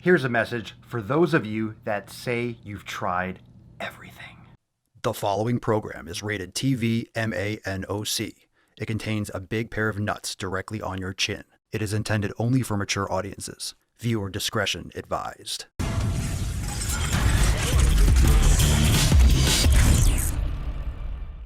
Here's a message for those of you that say you've tried everything. The following program is rated TV MANOC. It contains a big pair of nuts directly on your chin. It is intended only for mature audiences. Viewer discretion advised.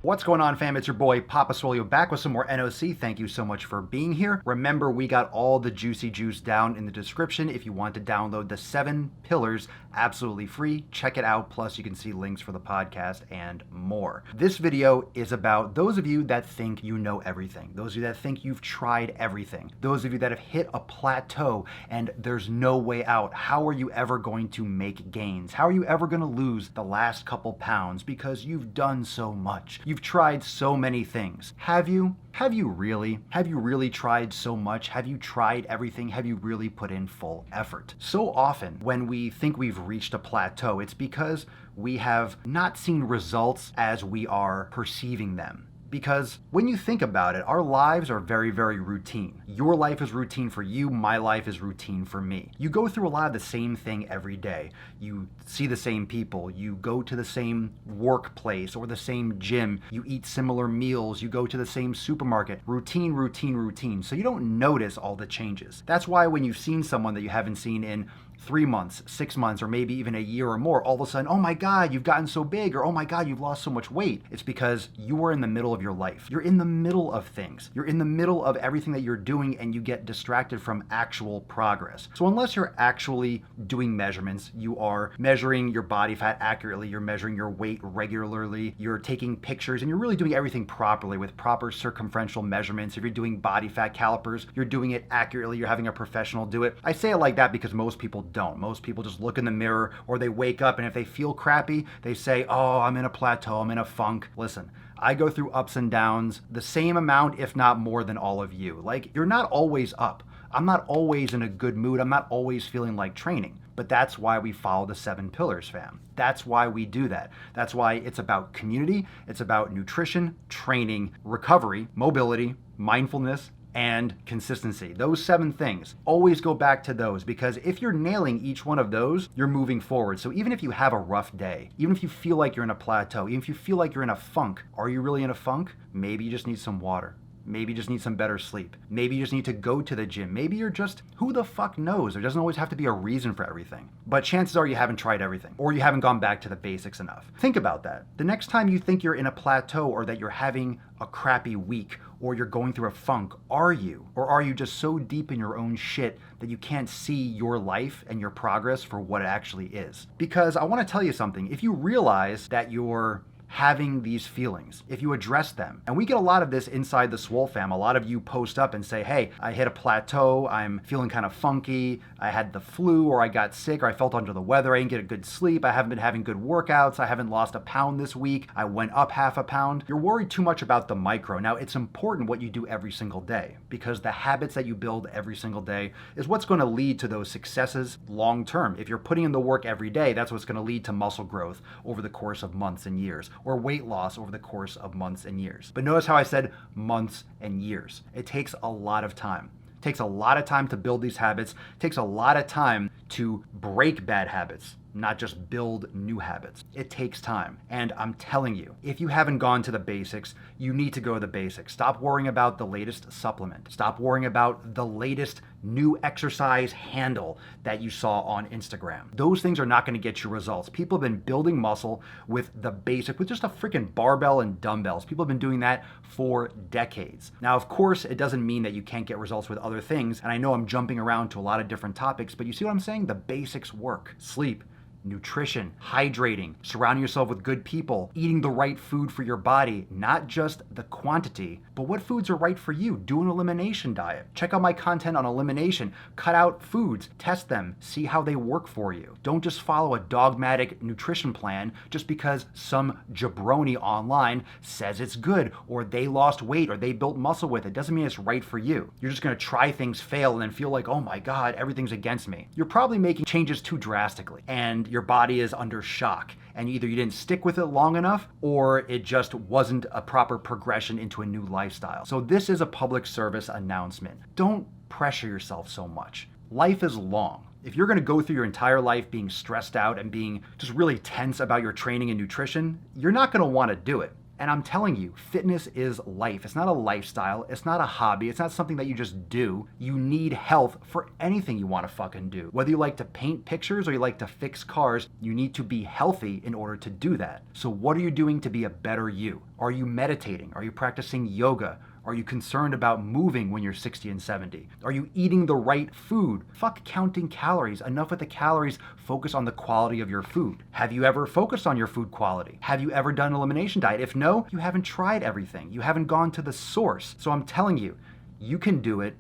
What's going on, fam? It's your boy Papa Swolio back with some more NOC. Thank you so much for being here. Remember, we got all the juicy juice down in the description if you want to download the 7 pillars absolutely free. Check it out. Plus, you can see links for the podcast and more. This video is about those of you that think you know everything, those of you that think you've tried everything, those of you that have hit a plateau and there's no way out. How are you ever going to make gains? How are you ever going to lose the last couple pounds because you've done so much? You've tried so many things. Have you? Have you really? Have you really tried so much? Have you tried everything? Have you really put in full effort? So often when we think we've reached a plateau, it's because we have not seen results as we are perceiving them. Because when you think about it, our lives are very, very routine. Your life is routine for you. My life is routine for me. You go through a lot of the same thing every day. You see the same people. You go to the same workplace or the same gym. You eat similar meals. You go to the same supermarket. Routine, routine, routine. So you don't notice all the changes. That's why when you've seen someone that you haven't seen in 3 months, 6 months, or maybe even a year or more, all of a sudden, oh my God, you've gotten so big, or oh my God, you've lost so much weight. It's because you are in the middle of your life. You're in the middle of things. You're in the middle of everything that you're doing, and you get distracted from actual progress. So unless you're actually doing measurements, you are measuring your body fat accurately, you're measuring your weight regularly, you're taking pictures, and you're really doing everything properly with proper circumferential measurements. If you're doing body fat calipers, you're doing it accurately, you're having a professional do it. I say it like that because most people don't. Most people just look in the mirror or they wake up, and if they feel crappy, they say, oh, I'm in a plateau, I'm in a funk. Listen, I go through ups and downs the same amount, if not more than all of you. Like, you're not always up. I'm not always in a good mood. I'm not always feeling like training. But that's why we follow the 7 pillars, fam. That's why we do that. That's why it's about community. It's about nutrition, training, recovery, mobility, mindfulness, and consistency. Those 7 things, always go back to those, because if you're nailing each one of those, you're moving forward. So even if you have a rough day, even if you feel like you're in a plateau, even if you feel like you're in a funk, are you really in a funk? Maybe you just need some water. Maybe you just need some better sleep. Maybe you just need to go to the gym. Maybe you're just, who the fuck knows? There doesn't always have to be a reason for everything. But chances are you haven't tried everything, or you haven't gone back to the basics enough. Think about that. The next time you think you're in a plateau, or that you're having a crappy week, or you're going through a funk, are you? Or are you just so deep in your own shit that you can't see your life and your progress for what it actually is? Because I want to tell you something. If you realize that you're having these feelings, if you address them, and we get a lot of this inside the Swole fam. A lot of you post up and say, hey, I hit a plateau, I'm feeling kind of funky, I had the flu, or I got sick, or I felt under the weather, I didn't get a good sleep, I haven't been having good workouts, I haven't lost a pound this week, I went up half a pound. You're worried too much about the micro. Now, it's important what you do every single day, because the habits that you build every single day is what's going to lead to those successes long term. If you're putting in the work every day, that's what's going to lead to muscle growth over the course of months and years, or weight loss over the course of months and years. But notice how I said months and years. It takes a lot of time. It takes a lot of time to build these habits. It takes a lot of time to break bad habits, not just build new habits. It takes time. And I'm telling you, if you haven't gone to the basics, you need to go to the basics. Stop worrying about the latest supplement. Stop worrying about the latest new exercise handle that you saw on Instagram. Those things are not going to get you results. People have been building muscle with the basic, with just a freaking barbell and dumbbells. People have been doing that for decades. Now, of course, it doesn't mean that you can't get results with other things. And I know I'm jumping around to a lot of different topics, but you see what I'm saying? The basics work. Sleep, nutrition, hydrating, surrounding yourself with good people, eating the right food for your body, not just the quantity, but what foods are right for you. Do an elimination diet. Check out my content on elimination. Cut out foods, test them, see how they work for you. Don't just follow a dogmatic nutrition plan just because some jabroni online says it's good, or they lost weight, or they built muscle with it. Doesn't mean it's right for you. You're just gonna try things, fail, and then feel like, oh my God, everything's against me. You're probably making changes too drastically, and your body is under shock, and either you didn't stick with it long enough, or it just wasn't a proper progression into a new lifestyle. So this is a public service announcement. Don't pressure yourself so much. Life is long. If you're going to go through your entire life being stressed out and being just really tense about your training and nutrition, you're not going to want to do it. And I'm telling you, fitness is life. It's not a lifestyle. It's not a hobby. It's not something that you just do. You need health for anything you want to fucking do. Whether you like to paint pictures or you like to fix cars, you need to be healthy in order to do that. So what are you doing to be a better you? Are you meditating? Are you practicing yoga? Are you concerned about moving when you're 60 and 70? Are you eating the right food? Fuck counting calories. Enough with the calories. Focus on the quality of your food. Have you ever focused on your food quality? Have you ever done an elimination diet? If no, you haven't tried everything. You haven't gone to the source. So I'm telling you, you can do it.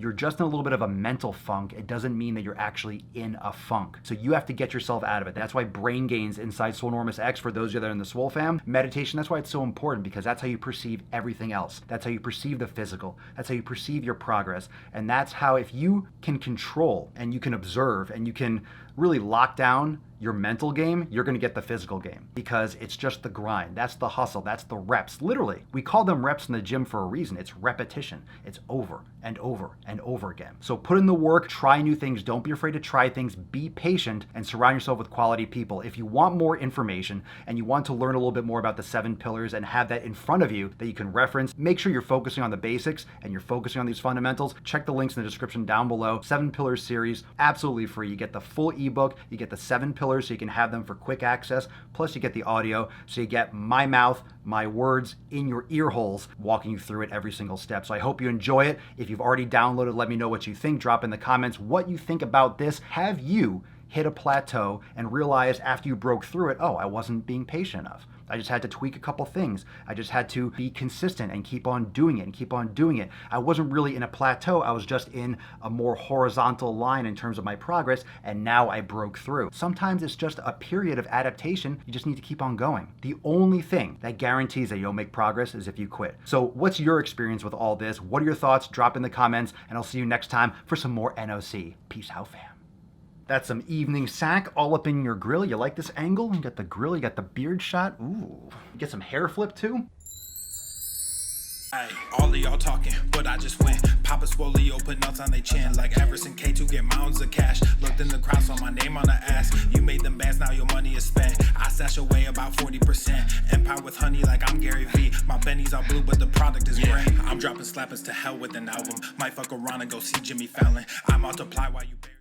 You're just in a little bit of a mental funk. It doesn't mean that you're actually in a funk. So you have to get yourself out of it. That's why brain gains inside Swolenormous X, for those of you that are in the Swole fam, meditation, that's why it's so important, because that's how you perceive everything else. That's how you perceive the physical. That's how you perceive your progress. And that's how, if you can control and you can observe and you can really lock down your mental game, you're going to get the physical game, because it's just the grind. That's the hustle. That's the reps. Literally, we call them reps in the gym for a reason. It's repetition. It's over and over and over again. So put in the work, try new things. Don't be afraid to try things. Be patient and surround yourself with quality people. If you want more information and you want to learn a little bit more about the 7 pillars and have that in front of you that you can reference, make sure you're focusing on the basics and you're focusing on these fundamentals. Check the links in the description down below. 7 Pillars series, absolutely free. You get the full ebook. You get the 7 pillars so you can have them for quick access. Plus you get the audio, so you get my mouth, my words in your ear holes, walking you through it every single step. So I hope you enjoy it. If you've already downloaded, let me know what you think. Drop in the comments what you think about this. Have you hit a plateau and realized after you broke through it, oh, I wasn't being patient enough? I just had to tweak a couple things. I just had to be consistent and keep on doing it and keep on doing it. I wasn't really in a plateau. I was just in a more horizontal line in terms of my progress, and now I broke through. Sometimes it's just a period of adaptation. You just need to keep on going. The only thing that guarantees that you'll make progress is if you quit. So what's your experience with all this? What are your thoughts? Drop in the comments, and I'll see you next time for some more NOC. Peace out, fam. That's some evening sack all up in your grill. You like this angle? You got the grill, you got the beard shot. Ooh, you get some hair flip too? Ay, all of y'all talking, but I just went. Papa Swolio put nuts on their chin like Everson K2 get mounds of cash. Looked in the crowd, saw my name on the ass. You made them bands, now your money is spent. I stash away about 40%. Empire with honey like I'm Gary V. My bennies are blue, but the product is green. I'm dropping slappers to hell with an album. Might fuck around and go see Jimmy Fallon. I multiply while you bury.